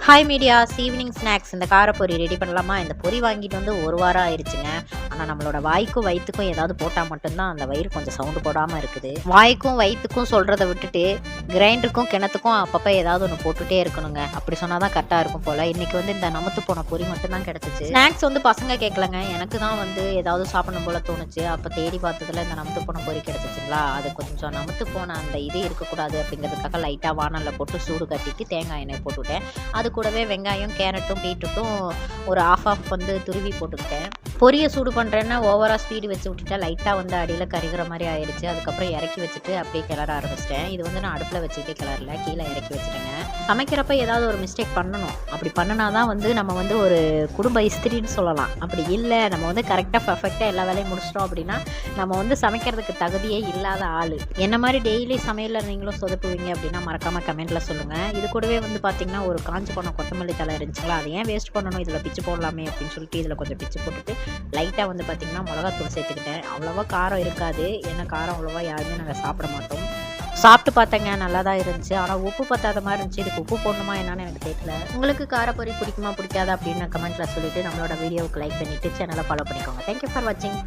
Hi medias, evening snacks இந்த காரப்பொரி ready பண்ணலாமா? இந்த பொரி வாங்கிட்டு வந்து ஒரு வாரம் ஆயிடுச்சுங்க. ஆனால் நம்மளோட வாய்க்கும் வயிற்றுக்கும் ஏதாவது போட்டால் மட்டும்தான் அந்த வயிறு கொஞ்சம் சவுண்டு போடாமல் இருக்குது. வாய்க்கும் வயிற்றுக்கும் சொல்கிறத விட்டுட்டு கிரைண்டருக்கும் கிணத்துக்கும் அப்பப்போ ஏதாவது ஒன்று போட்டுகிட்டே இருக்கணுங்க. அப்படி சொன்னால் தான் கரெக்டாக இருக்கும் போல். இன்றைக்கி வந்து இந்த நமத்து போன பொரி மட்டும்தான் கிடச்சிச்சு. ஸ்நாக்ஸ் வந்து பசங்க கேட்கலங்க, எனக்கு தான் வந்து ஏதாவது சாப்பிடணும் போல் தோணுச்சு. அப்போ தேடி பார்த்ததுல இந்த நமத்து போன பொரி கிடச்சிச்சிங்களா, அது கொஞ்சம் நமத்து போன அந்த இது இருக்கக்கூடாது அப்படிங்கிறதுக்காக லைட்டாக வானலில் போட்டு சூடு கட்டிட்டு தேங்காய் எண்ணெய் போட்டுவிட்டேன். அது கூடவே வெங்காயம், கேரட்டும், பீட்ரூட்டும் ஒரு ஆஃப் வந்து துருவி போட்டுக்கிட்டேன். பொரியை சூடு பண்ணுறேன்னா ஓவராக ஸ்பீடு வச்சு விட்டுட்டேன். லைட்டாக வந்து அடியில் கருகிற மாதிரி ஆயிடுச்சு. அதுக்கப்புறம் இறக்கி வச்சுட்டு அப்படியே கிளற ஆரம்பிச்சிட்டேன். இது வந்து நான் அடுப்பில் வச்சுக்கிட்டே கிளறல, கீழே இறக்கி வச்சுட்டேங்க. சமைக்கிறப்ப ஏதாவது ஒரு மிஸ்டேக் பண்ணணும். அப்படி பண்ணினா தான் வந்து நம்ம வந்து ஒரு குடும்ப இஸ்திரின்னு சொல்லலாம். அப்படி இல்லை, நம்ம வந்து கரெக்டாக பர்ஃபெக்டாக எல்லா வேலையும் முடிச்சிட்டோம் அப்படின்னா நம்ம வந்து சமைக்கிறதுக்கு தகுதியே இல்லாத ஆள். என்ன மாதிரி டெய்லி சமையலில் நீங்களும் சொதப்புவீங்க அப்படின்னா மறக்காமல் கமெண்ட்டில் சொல்லுங்கள். இது கூடவே வந்து பார்த்திங்கன்னா ஒரு காஞ்சி போன கொத்தமல்லி தலை இருந்துச்சுங்களா, அதை ஏன் வேஸ்ட் பண்ணணும், இதில் பிச்சு போடலாமே அப்படின்னு சொல்லிட்டு இதில் கொஞ்சம் பிச்சு போட்டுட்டு லைட்டாக வந்து பார்த்திங்கன்னா மிளகாத்தூள் சேர்த்துக்கிட்டேன். அவ்வளோவா காரம் இருக்காது, ஏன்னா காரம் அவ்வளோவா யாருமே நாங்கள் சாப்பிட மாட்டோம். சாப்பிட்டு பார்த்தேங்க, நல்லா தான் இருந்துச்சு. ஆனால் உப்பு பத்தாத மாதிரி இருந்துச்சு. இதுக்கு உப்பு போடணுமா என்னன்னு எனக்கு தெரியல. உங்களுக்கு காரப்பொரி பிடிக்குமா பிடிக்காதா அப்படின்னு கமெண்ட்டில் சொல்லிவிட்டு நம்மளோட வீடியோவுக்கு லைக் பண்ணிவிட்டு சேனலை ஃபாலோ பண்ணிக்கோங்க. தேங்க்யூ ஃபார் வாட்சிங்.